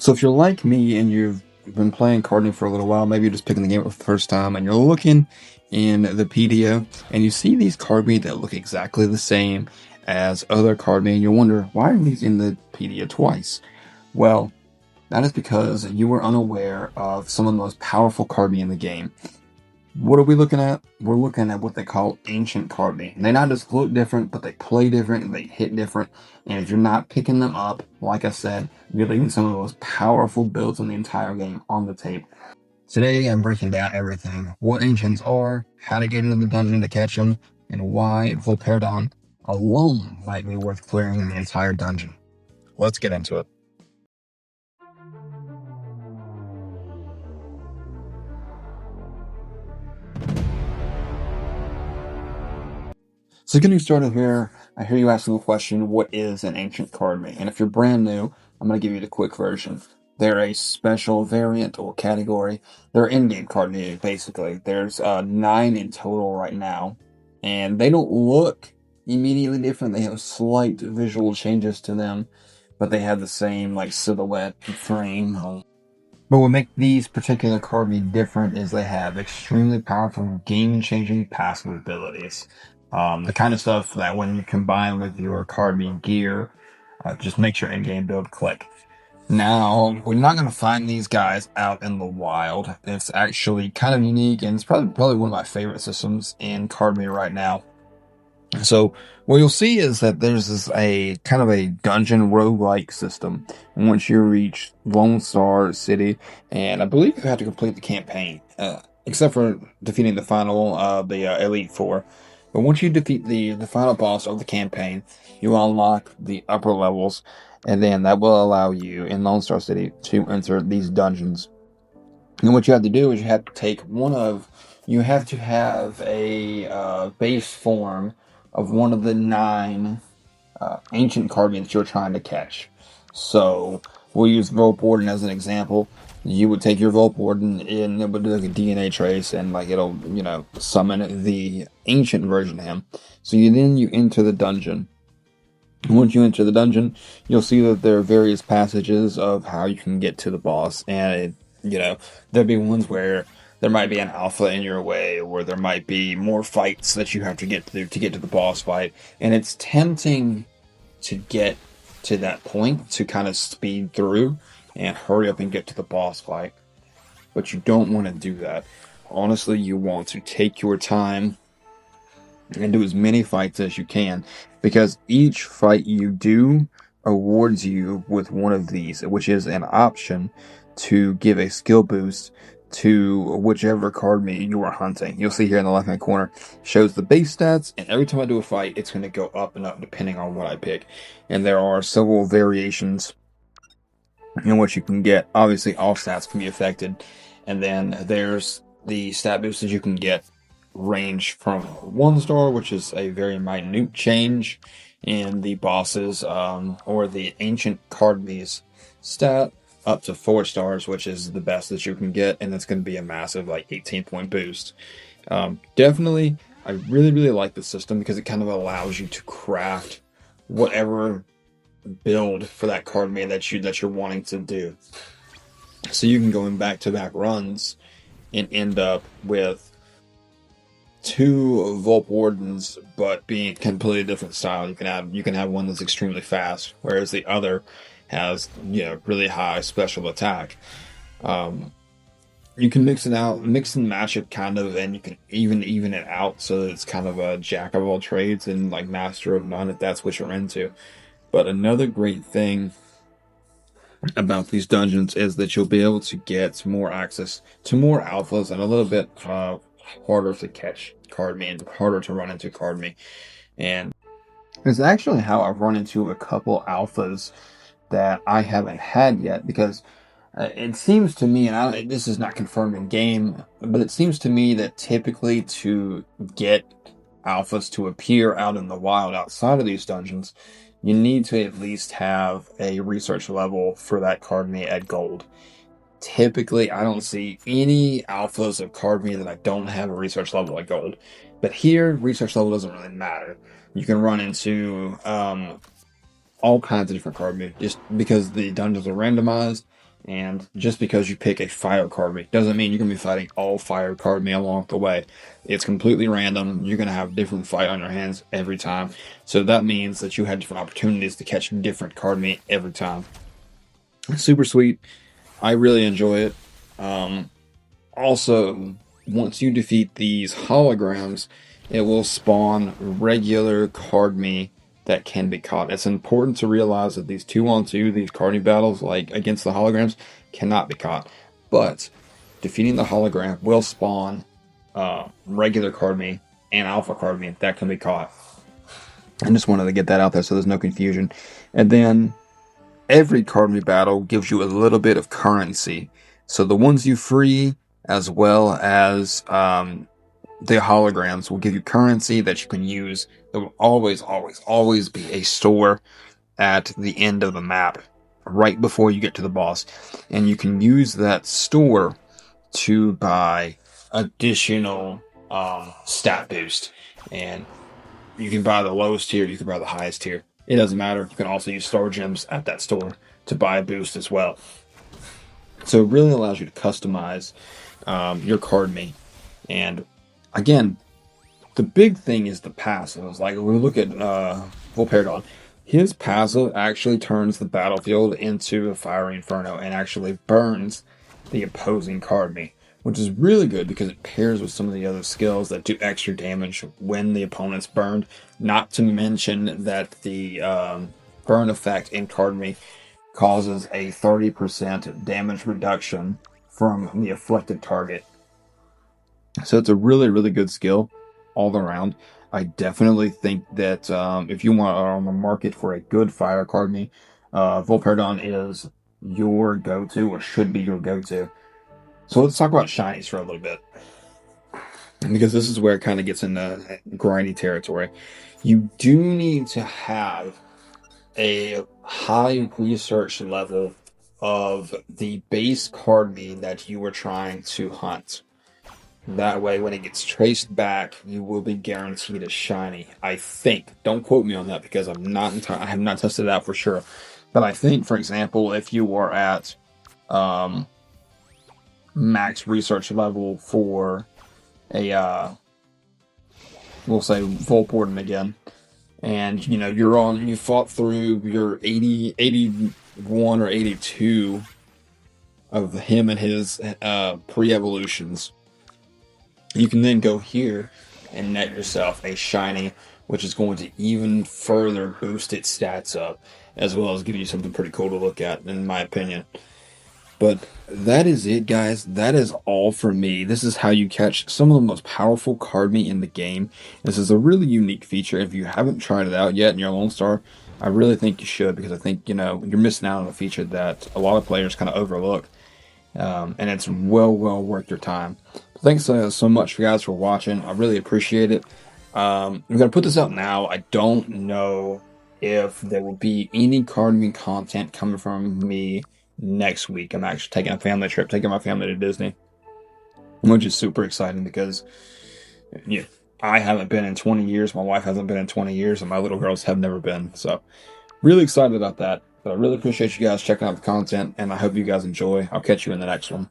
So if you're like me and you've been playing Kardmi for a little while, maybe you're just picking the game up for the first time and you're looking in the PDO and you see these Kardmi that look exactly the same as other Kardmi and you wonder, why are these in the PDO twice? Well, that is because you were unaware of some of the most powerful Kardmi in the game. What are we looking at? We're looking at what they call Ancient Kardmi. They not just look different, but they play different and they hit different. And if you're not picking them up, like I said, you're leaving some of the most powerful builds in the entire game on the table. Today, I'm breaking down everything. What Ancients are, how to get into the dungeon to catch them, and why Volperdon alone might be worth clearing the entire dungeon. Let's get into it. So getting started here, I hear you asking the question, what is an Ancient Kardmi? And if you're brand new, I'm going to give you the quick version. They're a special variant or category. They're in-game Kardmi, basically. There's 9 in total right now. And they don't look immediately different. They have slight visual changes to them, but they have the same like silhouette and frame. But what makes these particular Kardmi different is they have extremely powerful game-changing passive abilities. The kind of stuff that when you combine with your Kardmi gear, just makes your in-game build click. Now, we're not going to find these guys out in the wild. It's actually kind of unique, and it's probably one of my favorite systems in Kardmi right now. So what you'll see is that there's a kind of a dungeon roguelike system. And once you reach Lone Star City, and I believe you have to complete the campaign, except for defeating the final, the Elite Four. But once you defeat the final boss of the campaign, you unlock the upper levels, and then that will allow you in Lone Star City to enter these dungeons. And what you have to do is you have to have a base form of one of the 9 ancient Kardmis you're trying to catch. So we'll use Volporden as an example. You would take your Volporden and it would do like a DNA trace and like it'll, summon the ancient version of him. So you enter the dungeon. Once you enter the dungeon, you'll see that there are various passages of how you can get to the boss, and there'll be ones where there might be an alpha in your way, or there might be more fights that you have to get through to get to the boss fight, and it's tempting to get to that point to kind of speed through and hurry up and get to the boss fight, but you don't want to do that. Honestly, you want to take your time and do as many fights as you can, because each fight you do awards you with one of these, which is an option to give a skill boost to whichever Kardmi you are hunting. You'll see here in the left hand corner shows the base stats, and every time I do a fight it's going to go up and up depending on what I pick, and there are several variations in what you can get. Obviously all stats can be affected, and then there's the stat boosts that you can get range from 1 star, which is a very minute change in the bosses, or the Ancient Kardmi's stat, up to 4 stars, which is the best that you can get, and that's going to be a massive, like, 18-point boost. Definitely, I really, really like the system because it kind of allows you to craft whatever build for that Kardmi that you're wanting to do. So you can go in back-to-back runs and end up with 2 Volpordens, but being completely different style. You can have one that's extremely fast, whereas the other has really high special attack. You can mix and match it kind of, and you can even it out so that it's kind of a jack of all trades and like master of none if that's what you're into. But another great thing about these dungeons is that you'll be able to get more access to more alphas and a little bit harder to catch Kardmi and harder to run into Kardmi. And it's actually how I've run into a couple alphas that I haven't had yet, because it seems to me, and this is not confirmed in game, but it seems to me that typically to get alphas to appear out in the wild outside of these dungeons, you need to at least have a research level for that Kardmi at gold. Typically, I don't see any alphas of Kardmi that I don't have a research level at gold. But here, research level doesn't really matter. You can run into all kinds of different Kardmi just because the dungeons are randomized. And just because you pick a fire Kardmi doesn't mean you're going to be fighting all fire Kardmi along the way. It's completely random. You're going to have a different fight on your hands every time. So that means that you have different opportunities to catch different Kardmi every time. Super sweet. I really enjoy it. Also, once you defeat these holograms, it will spawn regular Kardmi that can be caught. It's important to realize that these 2-on-2, these Kardmi battles, like against the holograms, cannot be caught. But defeating the hologram will spawn regular Kardmi and Alpha Kardmi that can be caught. I just wanted to get that out there so there's no confusion. And then every Kardmi battle gives you a little bit of currency. So the ones you free, as well as the holograms, will give you currency that you can use. There will always, always, always be a store at the end of the map, right before you get to the boss. And you can use that store to buy additional stat boost. And you can buy the lowest tier, you can buy the highest tier. It doesn't matter. You can also use star gems at that store to buy a boost as well. So it really allows you to customize your Kardmi. And again, the big thing is the passives. Like, when we look at Volparagon, his passive actually turns the battlefield into a fiery inferno and actually burns the opposing Kardmi, which is really good because it pairs with some of the other skills that do extra damage when the opponent's burned. Not to mention that the burn effect in Kardmi causes a 30% damage reduction from the afflicted target. So it's a really, really good skill all around. I definitely think that if you are on the market for a good fire Kardmi, Volparagon is your go-to, or should be your go-to. So let's talk about shinies for a little bit, because this is where it kind of gets into grindy territory. You do need to have a high research level of the base Kardmi that you are trying to hunt. That way, when it gets traced back, you will be guaranteed a shiny. I think. Don't quote me on that because I have not tested it out for sure. But I think, for example, if you are at max research level for a we'll say Volporden again, and you fought through your 81 or 82 of him and his pre-evolutions, you can then go here and net yourself a shiny, which is going to even further boost its stats up, as well as give you something pretty cool to look at, in my opinion. But that is it, guys. That is all for me. This is how you catch some of the most powerful Kardmi in the game. This is a really unique feature. If you haven't tried it out yet in your Lone Star, I really think you should, because I think, you're missing out on a feature that a lot of players kind of overlook. And it's well worth your time. Thanks so much, guys, for watching. I really appreciate it. I'm going to put this out now. I don't know if there will be any Kardmi content coming from me next week. I'm actually taking a family trip, taking my family to Disney, which is super exciting because I haven't been in 20 years, my wife hasn't been in 20 years, and my little girls have never been. So really excited about that. But I really appreciate you guys checking out the content, and I hope you guys enjoy. I'll catch you in the next one.